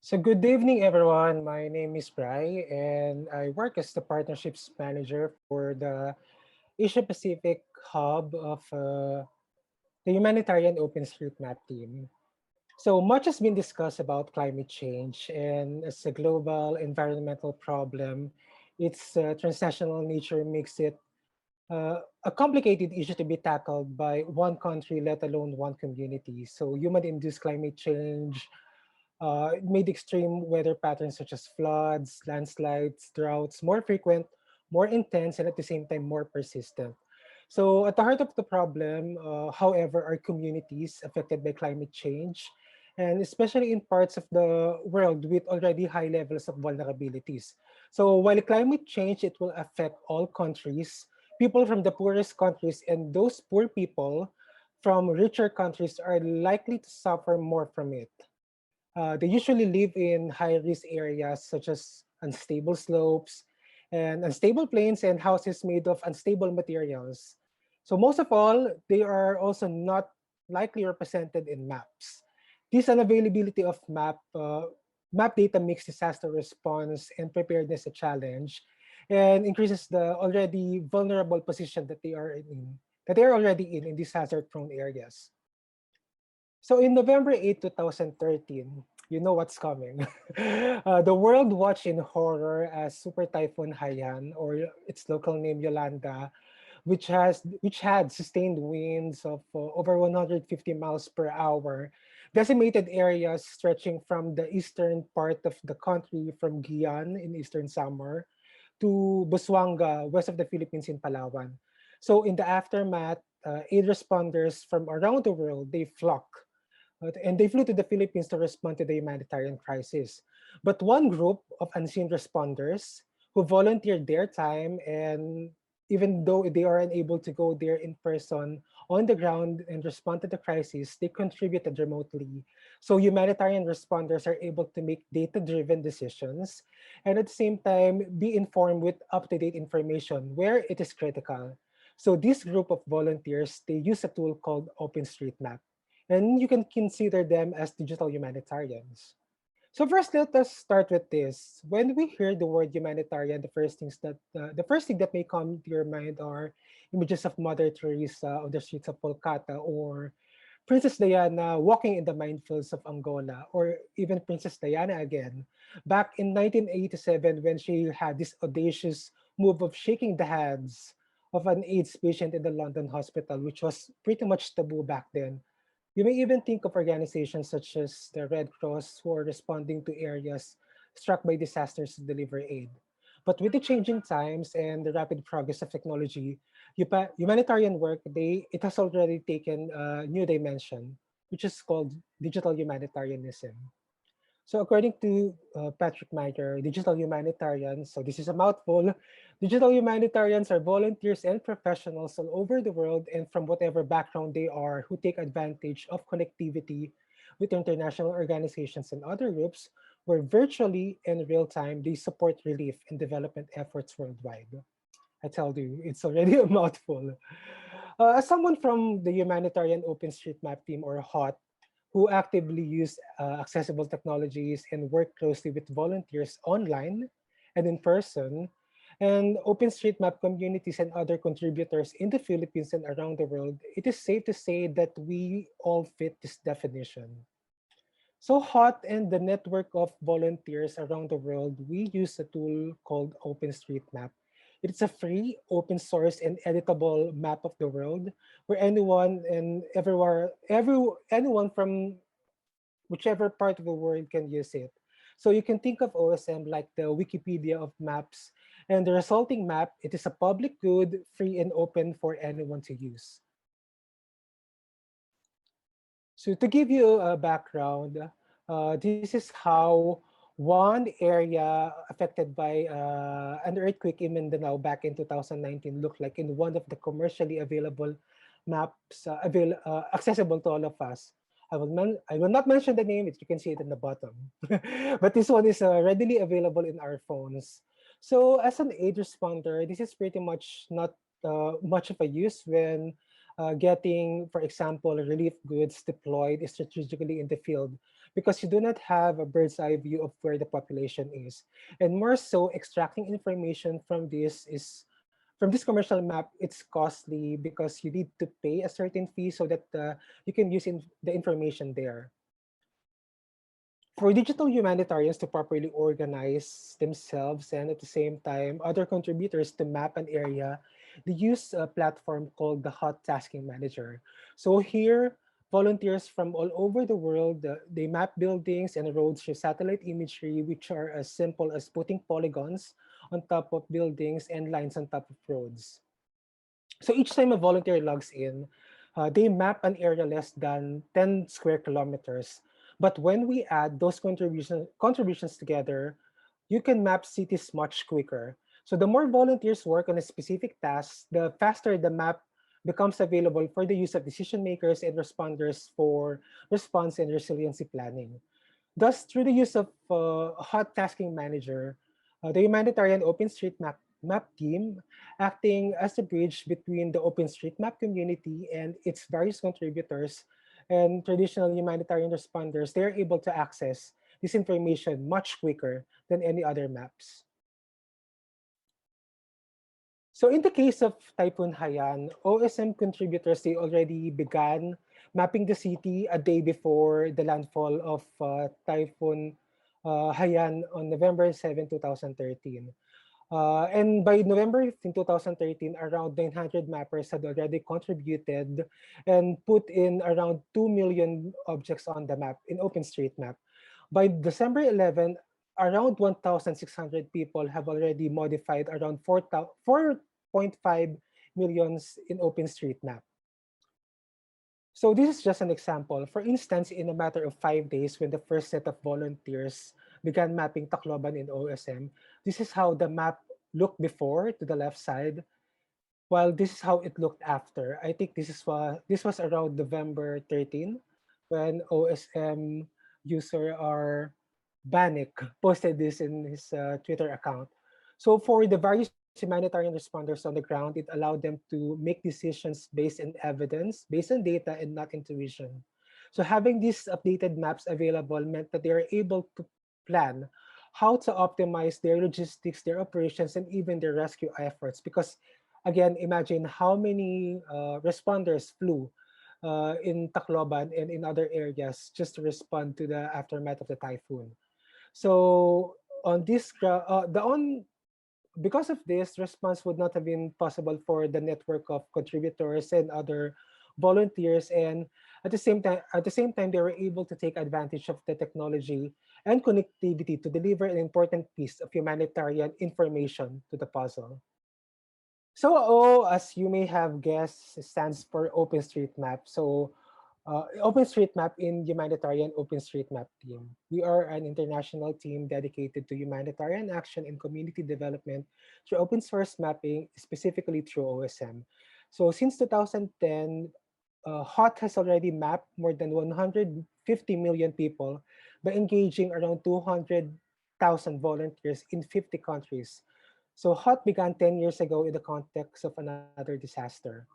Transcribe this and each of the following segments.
So good evening, everyone. My name is Bry, and I work as the partnerships manager for the Asia Pacific hub of the Humanitarian OpenStreetMap Team. So much has been discussed about climate change, and as a global environmental problem, its transnational nature makes it a complicated issue to be tackled by one country, let alone one community. So human-induced climate change it made extreme weather patterns such as floods, landslides, droughts more frequent, more intense, and at the same time more persistent. So at the heart of the problem, however, are communities affected by climate change, and especially in parts of the world with already high levels of vulnerabilities. So while climate change, it will affect all countries, people from the poorest countries and those poor people from richer countries are likely to suffer more from it. They usually live in high-risk areas such as unstable slopes and unstable plains and houses made of unstable materials. So most of all, they are also not likely represented in maps. This unavailability of map data makes disaster response and preparedness a challenge and increases the already vulnerable position that they are already in these hazard-prone areas. So in November 8, 2013, you know what's coming. The world watched in horror as Super Typhoon Haiyan, or its local name Yolanda, which had sustained winds of over 150 miles per hour, decimated areas stretching from the eastern part of the country from Haiyan in eastern Samar to Busuanga, west of the Philippines in Palawan. So in the aftermath, aid responders from around the world, they flock and they flew to the Philippines to respond to the humanitarian crisis. But one group of unseen responders who volunteered their time, and even though they are unable to go there in person on the ground and respond to the crisis, they contributed remotely. So humanitarian responders are able to make data-driven decisions and at the same time be informed with up-to-date information where it is critical. So this group of volunteers, they use a tool called OpenStreetMap, and you can consider them as digital humanitarians. So first, let us start with this. When we hear the word humanitarian, the first thing that may come to your mind are images of Mother Teresa on the streets of Kolkata, or Princess Diana walking in the minefields of Angola, or even Princess Diana again, back in 1987 when she had this audacious move of shaking the hands of an AIDS patient in the London hospital, which was pretty much taboo back then. You may even think of organizations such as the Red Cross who are responding to areas struck by disasters to deliver aid. But with the changing times and the rapid progress of technology, humanitarian work, it has already taken a new dimension, which is called digital humanitarianism. So according to Patrick Meyer, digital humanitarians, so this is a mouthful, digital humanitarians are volunteers and professionals all over the world and from whatever background they are who take advantage of connectivity with international organizations and other groups where virtually in real time they support relief and development efforts worldwide. I tell you, it's already a mouthful. As someone from the Humanitarian OpenStreetMap team, or HOT, who actively use accessible technologies and work closely with volunteers online and in person, and OpenStreetMap communities and other contributors in the Philippines and around the world, it is safe to say that we all fit this definition. So HOT and the network of volunteers around the world, we use a tool called OpenStreetMap. It's a free, open source, and editable map of the world where anyone and anyone from whichever part of the world can use it. So you can think of OSM like the Wikipedia of maps, and the resulting map, it is a public good, free and open for anyone to use. So to give you a background, this is how one area affected by an earthquake in Mindanao back in 2019 looked like in one of the commercially available maps accessible to all of us. I will not mention the name, you can see it in the bottom. But this one is readily available in our phones. So as an aid responder, this is pretty much not much of a use when getting, for example, relief goods deployed strategically in the field because you do not have a bird's eye view of where the population is. And more so, extracting information from this commercial map, it's costly because you need to pay a certain fee so that you can use the information there. For digital humanitarians to properly organize themselves and at the same time other contributors to map an area, they use a platform called the HotTasking Manager. So here, volunteers from all over the world, they map buildings and roads through satellite imagery, which are as simple as putting polygons on top of buildings and lines on top of roads. So each time a volunteer logs in, they map an area less than 10 square kilometers. But when we add those contributions together, you can map cities much quicker. So the more volunteers work on a specific task, the faster the map becomes available for the use of decision makers and responders for response and resiliency planning. Thus, through the use of Hot Tasking Manager, the Humanitarian OpenStreetMap team, acting as a bridge between the OpenStreetMap community and its various contributors and traditional humanitarian responders, they're able to access this information much quicker than any other maps. So in the case of Typhoon Haiyan, OSM contributors, they already began mapping the city a day before the landfall of Typhoon Haiyan on November 7, 2013. And by November 15, 2013, around 900 mappers had already contributed and put in around 2 million objects on the map in OpenStreetMap. By December 11, around 1,600 people have already modified around 4.5 millions in OpenStreetMap. So this is just an example. For instance, in a matter of 5 days, when the first set of volunteers began mapping Tacloban in OSM, this is how the map looked before to the left side, while this is how it looked after. I think this was around November 13 when OSM user R Banik posted this in his Twitter account. So for the various humanitarian responders on the ground, it allowed them to make decisions based on evidence, based on data, and not intuition. So having these updated maps available meant that they are able to plan how to optimize their logistics, their operations, and even their rescue efforts. Because again, imagine how many responders flew in Tacloban and in other areas just to respond to the aftermath of the typhoon. So on this, because of this, response would not have been possible for the network of contributors and other volunteers. And at the same time, they were able to take advantage of the technology and connectivity to deliver an important piece of humanitarian information to the puzzle. So O, as you may have guessed, stands for OpenStreetMap. So OpenStreetMap in Humanitarian OpenStreetMap Team. We are an international team dedicated to humanitarian action and community development through open source mapping, specifically through OSM. So since 2010, HOT has already mapped more than 150 million people by engaging around 200,000 volunteers in 50 countries. So HOT began 10 years ago in the context of another disaster.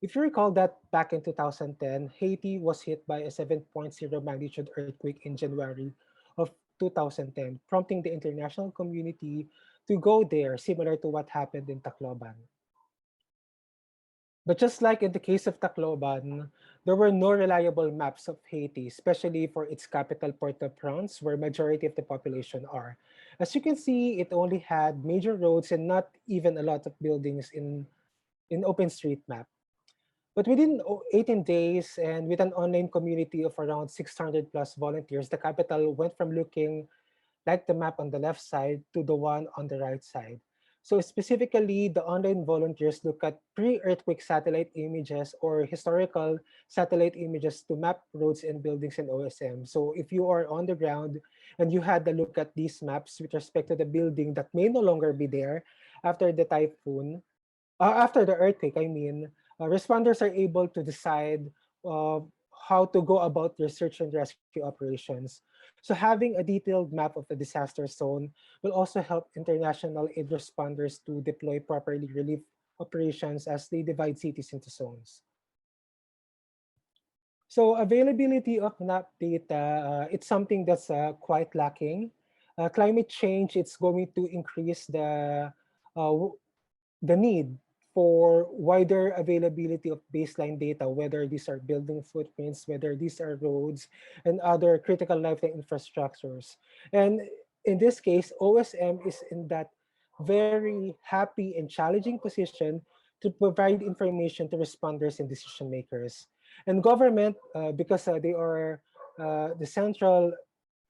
If you recall that back in 2010, Haiti was hit by a 7.0 magnitude earthquake in January of 2010, prompting the international community to go there, similar to what happened in Tacloban. But just like in the case of Tacloban, there were no reliable maps of Haiti, especially for its capital Port-au-Prince, where majority of the population are. As you can see, it only had major roads and not even a lot of buildings in OpenStreetMap. But within 18 days and with an online community of around 600 plus volunteers, the capital went from looking like the map on the left side to the one on the right side. So specifically, the online volunteers look at pre-earthquake satellite images or historical satellite images to map roads and buildings in OSM. So if you are on the ground and you had a look at these maps with respect to the building that may no longer be there after the typhoon, after the earthquake, I mean, responders are able to decide uh, how to go about their search and rescue operations. So having a detailed map of the disaster zone will also help international aid responders to deploy properly relief operations as they divide cities into zones. So availability of map data, it's something that's quite lacking. Climate change, it's going to increase uh, the need for wider availability of baseline data, whether these are building footprints, whether these are roads, and other critical lifeline infrastructures. And in this case, OSM is in that very happy and challenging position to provide information to responders and decision makers. And government, because they are the central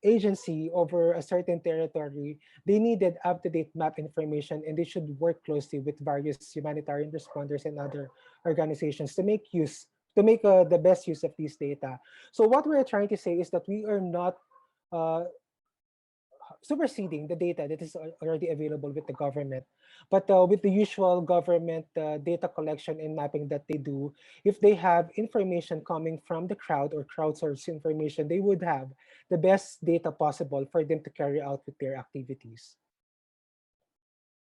agency over a certain territory, they needed up-to-date map information, and they should work closely with various humanitarian responders and other organizations to make the best use of these data. So what we're trying to say is that we are not uh, superseding the data that is already available with the government. But with the usual government data collection and mapping that they do, if they have information coming from the crowd or crowdsourced information, they would have the best data possible for them to carry out with their activities.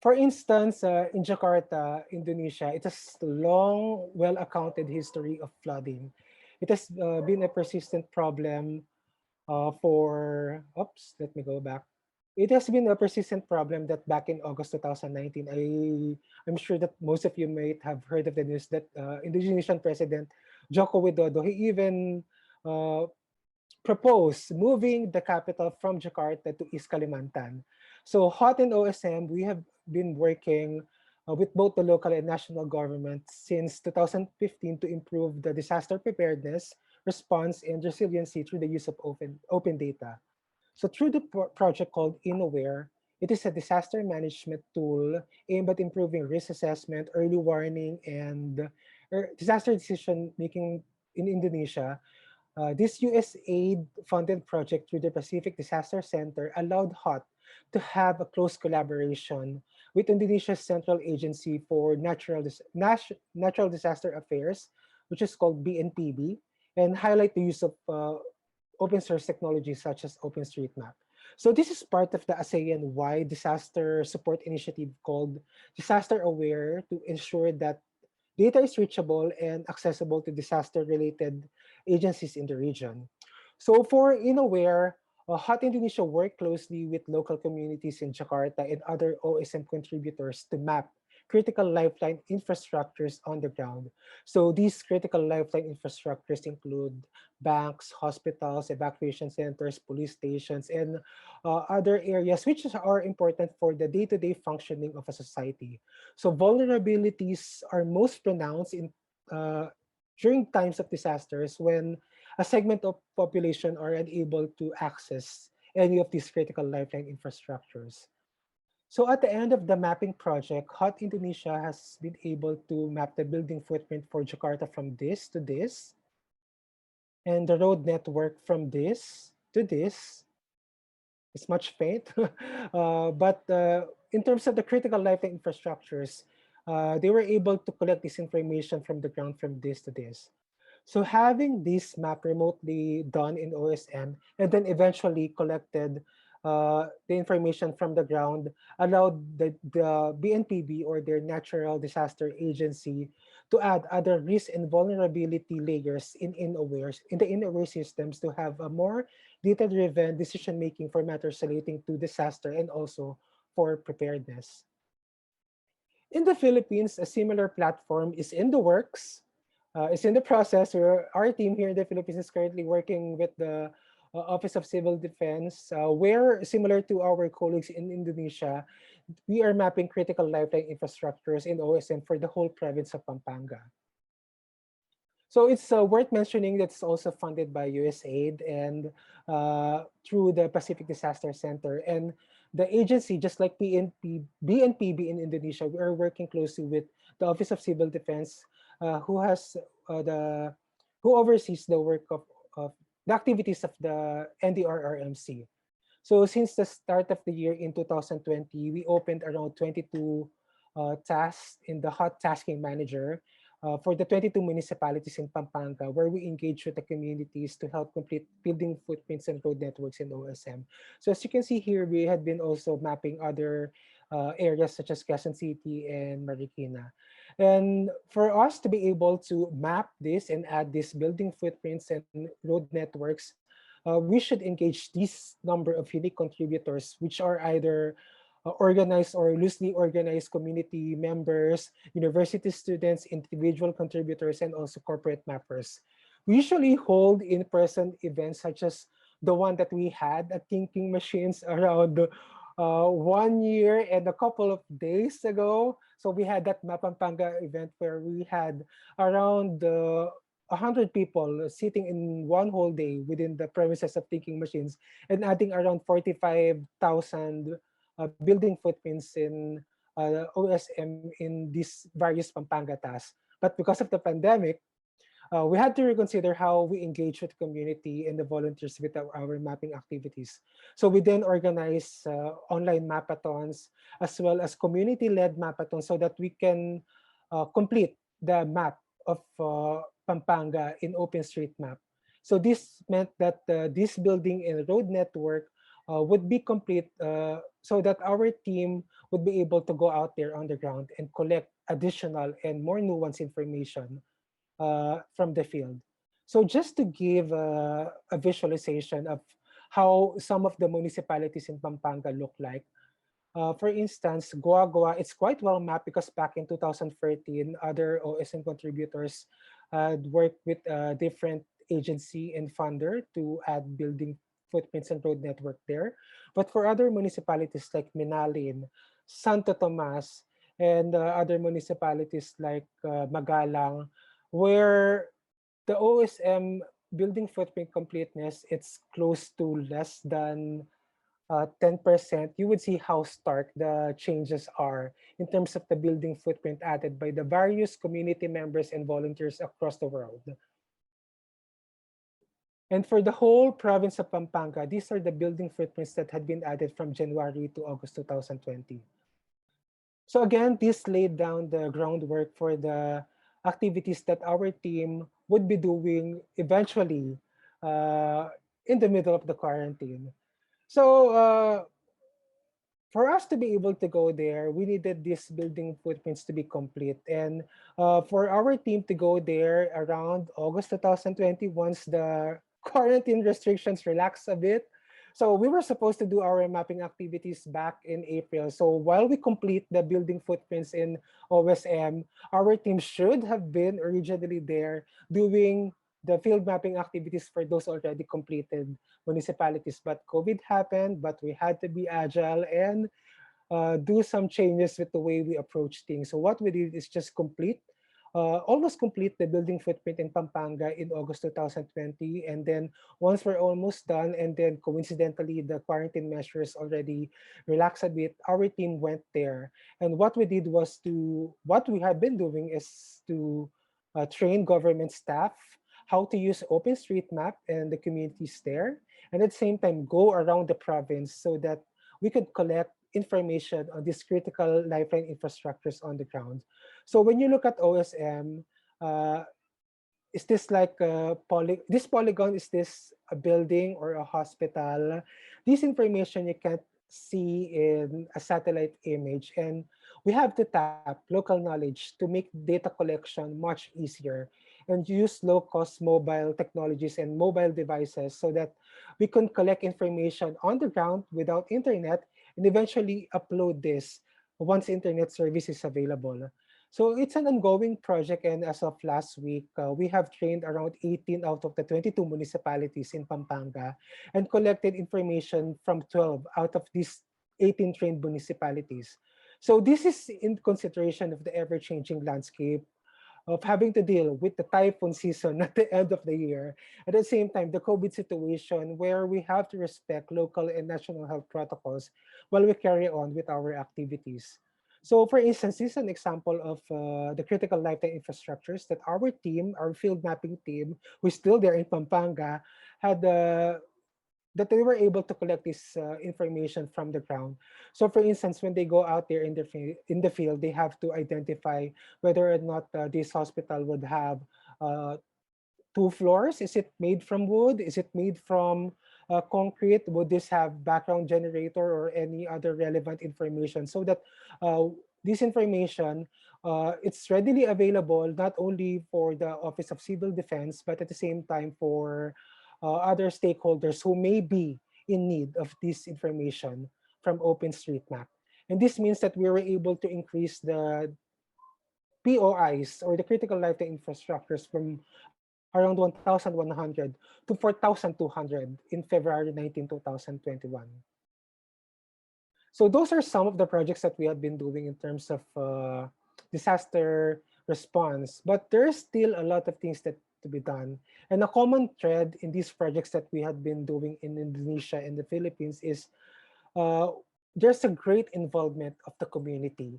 For instance, in Jakarta, Indonesia, it has long, well-accounted history of flooding. It has been a persistent problem let me go back. It has been a persistent problem that back in August 2019, I'm sure that most of you might have heard of the news that Indonesian President Joko Widodo, he even uh, proposed moving the capital from Jakarta to East Kalimantan. So HOT and OSM, we have been working with both the local and national governments since 2015 to improve the disaster preparedness, response, and resiliency through the use of open data. So through the project called InAware, it is a disaster management tool aimed at improving risk assessment, early warning, and disaster decision making in Indonesia. This USAID funded project through the Pacific Disaster Center allowed HOT to have a close collaboration with Indonesia's Central Agency for Natural Disaster Affairs, which is called BNPB, and highlight the use of open source technologies such as OpenStreetMap. So this is part of the ASEAN-wide disaster support initiative called Disaster Aware to ensure that data is reachable and accessible to disaster-related agencies in the region. So for InAware, Hot Indonesia worked closely with local communities in Jakarta and other OSM contributors to map critical lifeline infrastructures on the ground. So these critical lifeline infrastructures include banks, hospitals, evacuation centers, police stations, and other areas which are important for the day-to-day functioning of a society. So vulnerabilities are most pronounced in during times of disasters when a segment of population are unable to access any of these critical lifeline infrastructures. So at the end of the mapping project, HOT Indonesia has been able to map the building footprint for Jakarta from this to this, and the road network from this to this. It's much faint. But in terms of the critical lifeline infrastructures, they were able to collect this information from the ground from this to this. So having this map remotely done in OSM and then eventually collected the information from the ground allowed the BNPB or their natural disaster agency to add other risk and vulnerability layers in the InAware systems to have a more data-driven decision making for matters relating to disaster and also for preparedness. In the Philippines, a similar platform is in the works. It's in the process where our team here in the Philippines is currently working with the Office of Civil Defense, where similar to our colleagues in Indonesia, we are mapping critical lifeline infrastructures in OSM for the whole province of Pampanga. So it's worth mentioning that it's also funded by USAID and through the Pacific Disaster Center. And the agency, just like BNPB in Indonesia, we are working closely with the Office of Civil Defense, who has who oversees the work of the activities of the NDRRMC. So since the start of the year in 2020, we opened around 22 tasks in the HotTasking Manager for the 22 municipalities in Pampanga, where we engage with the communities to help complete building footprints and road networks in OSM. So as you can see here, we had been also mapping other areas such as Quezon City and Marikina. And for us to be able to map this and add these building footprints and road networks, we should engage this number of unique contributors, which are either organized or loosely organized community members, university students, individual contributors, and also corporate mappers. We usually hold in-person events such as the one that we had at Thinking Machines around 1 year and a couple of days ago. So we had that Mapampanga event where we had around 100 people sitting in one whole day within the premises of Thinking Machines and adding around 45,000 building footprints in OSM in these various Pampanga tasks. But because of the pandemic, we had to reconsider how we engage with the community and the volunteers with our mapping activities. So we then organize online mapathons as well as community-led mapathons so that we can complete the map of Pampanga in OpenStreetMap. So this meant that this building and road network would be complete so that our team would be able to go out there on the ground and collect additional and more nuanced information from the field. So just to give a visualization of how some of the municipalities in Pampanga look like, for instance, Goa Goa, it's quite well mapped because back in 2013, other OSM contributors had worked with a different agency and funder to add building footprints and road network there. But for other municipalities like Minalin, Santo Tomas, and other municipalities like Magalang, where the OSM building footprint completeness, it's close to less than 10%, you would see how stark the changes are in terms of the building footprint added by the various community members and volunteers across the world. And for the whole province of Pampanga, these are the building footprints that had been added from January to August 2020. So again, this laid down the groundwork for the activities that our team would be doing eventually in the middle of the quarantine. So for us to be able to go there, we needed these building footprints to be complete. And for our team to go there around August 2020, once the quarantine restrictions relaxed a bit, so we were supposed to do our mapping activities back in April. So while we complete the building footprints in OSM, our team should have been originally there doing the field mapping activities for those already completed municipalities. But COVID happened, but we had to be agile and do some changes with the way we approach things. So what we did is just almost complete the building footprint in Pampanga in August 2020. And then once we're almost done, and then coincidentally, the quarantine measures already relaxed a bit, our team went there. And what we did was what we have been doing is to train government staff how to use OpenStreetMap and the communities there, and at the same time go around the province so that we could collect information on these critical lifeline infrastructures on the ground. So when you look at OSM, is this like this polygon, is this a building or a hospital? This information you can't see in a satellite image, and we have to tap local knowledge to make data collection much easier and use low-cost mobile technologies and mobile devices so that we can collect information on the ground without internet and eventually upload this once internet service is available. So it's an ongoing project, and as of last week, we have trained around 18 out of the 22 municipalities in Pampanga and collected information from 12 out of these 18 trained municipalities. So this is in consideration of the ever-changing landscape of having to deal with the typhoon season at the end of the year. At the same time, the COVID situation where we have to respect local and national health protocols while we carry on with our activities. So for instance, this is an example of the critical lifetime infrastructures that our team, our field mapping team, who's still there in Pampanga, had that they were able to collect this information from the ground. So for instance, when they go out there in the field, they have to identify whether or not this hospital would have 2 floors. Is it made from wood? Is it made from concrete? Would this have background generator or any other relevant information so that this information, it's readily available not only for the Office of Civil Defense, but at the same time for other stakeholders who may be in need of this information from OpenStreetMap. And this means that we were able to increase the POIs, or the critical lifetime infrastructures, from around 1,100 to 4,200 in February 19, 2021. So those are some of the projects that we have been doing in terms of disaster response, but there's still a lot of things that to be done. And a common thread in these projects that we have been doing in Indonesia and the Philippines is uh, there's a great involvement of the community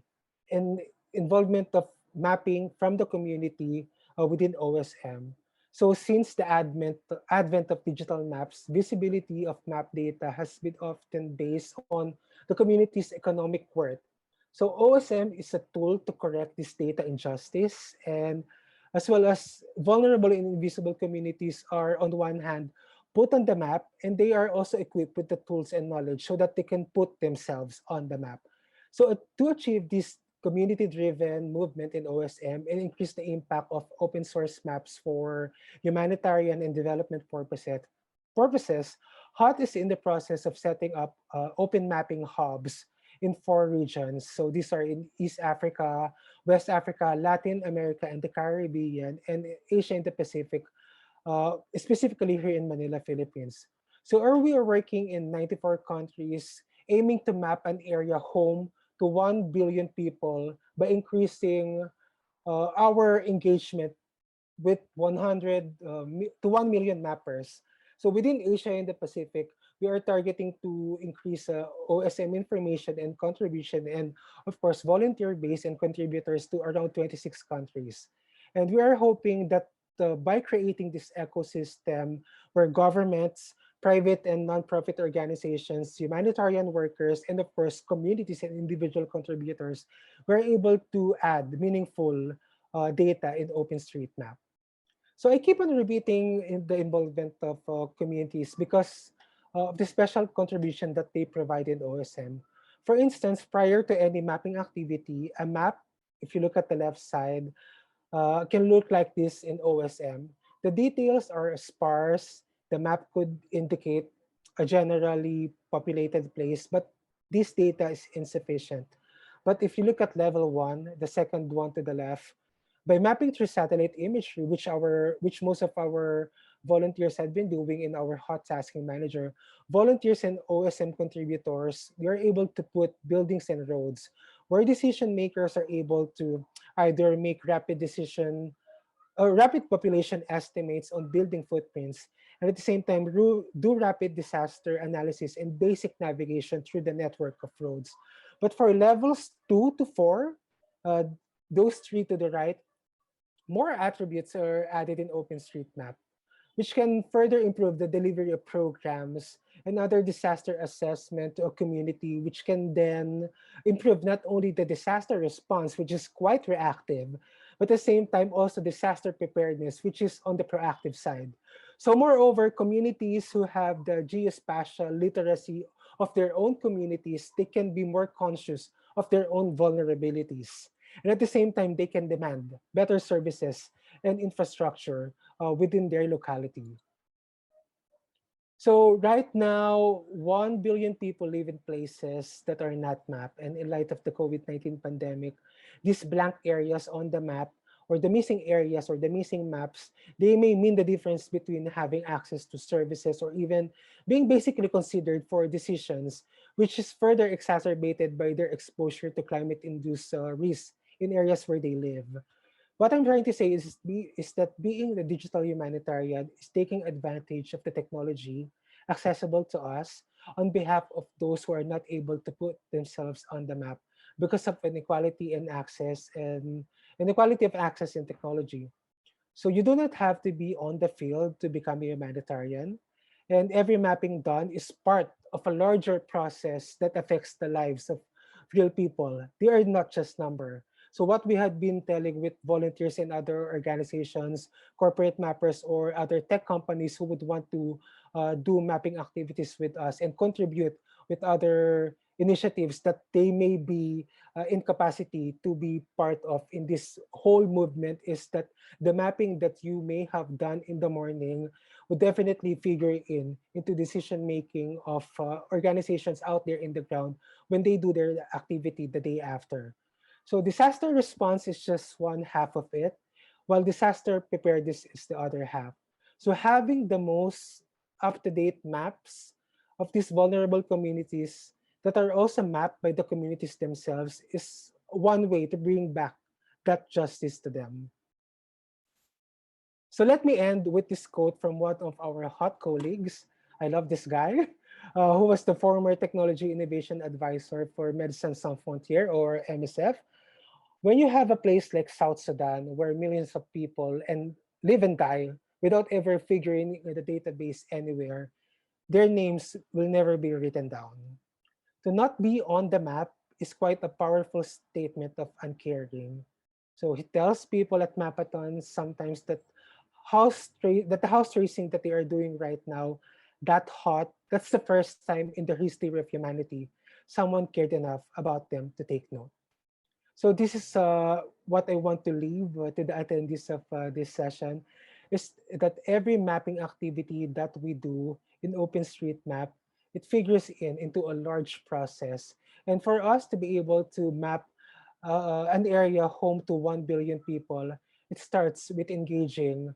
and involvement of mapping from the community within OSM. So since the advent of digital maps, visibility of map data has been often based on the community's economic worth. So OSM is a tool to correct this data injustice, and as well as vulnerable and invisible communities are on the one hand put on the map, and they are also equipped with the tools and knowledge so that they can put themselves on the map. So to achieve this community-driven movement in OSM and increase the impact of open source maps for humanitarian and development purposes, HOT is in the process of setting up open mapping hubs in 4 regions. So these are in East Africa, West Africa, Latin America, and the Caribbean, and Asia and the Pacific, specifically here in Manila, Philippines. So we are working in 94 countries, aiming to map an area home to 1 billion people by increasing our engagement with 100 to 1 million mappers. So within Asia and the Pacific, we are targeting to increase OSM information and contribution, and of course, volunteer base and contributors to around 26 countries. And we are hoping that by creating this ecosystem where governments, private and nonprofit organizations, humanitarian workers, and of course, communities and individual contributors, we're able to add meaningful data in OpenStreetMap. So I keep on repeating the involvement of communities because of the special contribution that they provide in OSM. For instance, prior to any mapping activity, a map, if you look at the left side, can look like this in OSM. The details are sparse. The map could indicate a generally populated place, but this data is insufficient. But if you look at level 1, the second one to the left, by mapping through satellite imagery, which most of our volunteers have been doing in our HotTasking Manager, volunteers and OSM contributors, we are able to put buildings and roads where decision makers are able to either make rapid population estimates on building footprints, and at the same time do rapid disaster analysis and basic navigation through the network of roads. But for levels 2 to 4, uh, those three to the right, more attributes are added in OpenStreetMap, which can further improve the delivery of programs and other disaster assessment to a community, which can then improve not only the disaster response, which is quite reactive, but at the same time also disaster preparedness, which is on the proactive side. So moreover, communities who have the geospatial literacy of their own communities, they can be more conscious of their own vulnerabilities. And at the same time, they can demand better services and infrastructure within their locality. So right now, 1 billion people live in places that are not mapped. And in light of the COVID-19 pandemic, these blank areas on the map, or the missing areas or the missing maps, they may mean the difference between having access to services or even being basically considered for decisions, which is further exacerbated by their exposure to climate-induced risks in areas where they live. What I'm trying to say is that being the digital humanitarian is taking advantage of the technology accessible to us on behalf of those who are not able to put themselves on the map because of inequality in access and inequality of access in technology. So you do not have to be on the field to become a humanitarian. And every mapping done is part of a larger process that affects the lives of real people. They are not just number. So what we had been telling with volunteers and other organizations, corporate mappers, or other tech companies who would want to do mapping activities with us and contribute with other initiatives that they may be in capacity to be part of in this whole movement is that the mapping that you may have done in the morning would definitely figure in into decision making of organizations out there in the ground when they do their activity the day after. So disaster response is just one half of it, while disaster preparedness is the other half. So having the most up-to-date maps of these vulnerable communities that are also mapped by the communities themselves is one way to bring back that justice to them. So let me end with this quote from one of our hot colleagues. I love this guy, who was the former Technology Innovation Advisor for Medecins Sans Frontières, or MSF. When you have a place like South Sudan, where millions of people and live and die without ever figuring in the database anywhere, their names will never be written down. To not be on the map is quite a powerful statement of uncaring. So he tells people at Mapathon sometimes that that the house tracing that they are doing right now, that hot, that's the first time in the history of humanity someone cared enough about them to take note. So this is what I want to leave to the attendees of this session, is that every mapping activity that we do in OpenStreetMap, it figures in into a large process. And for us to be able to map an area home to 1 billion people, it starts with engaging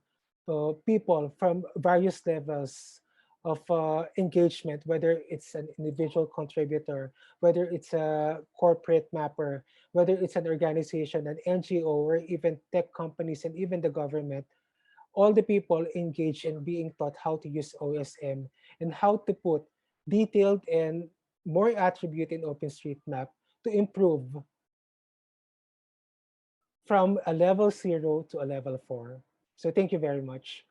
people from various levels of engagement, whether it's an individual contributor, whether it's a corporate mapper, whether it's an organization, an NGO, or even tech companies and even the government. All the people engaged in being taught how to use OSM and how to put detailed and more attribute in OpenStreetMap to improve from a level 0 to a level 4. So thank you very much.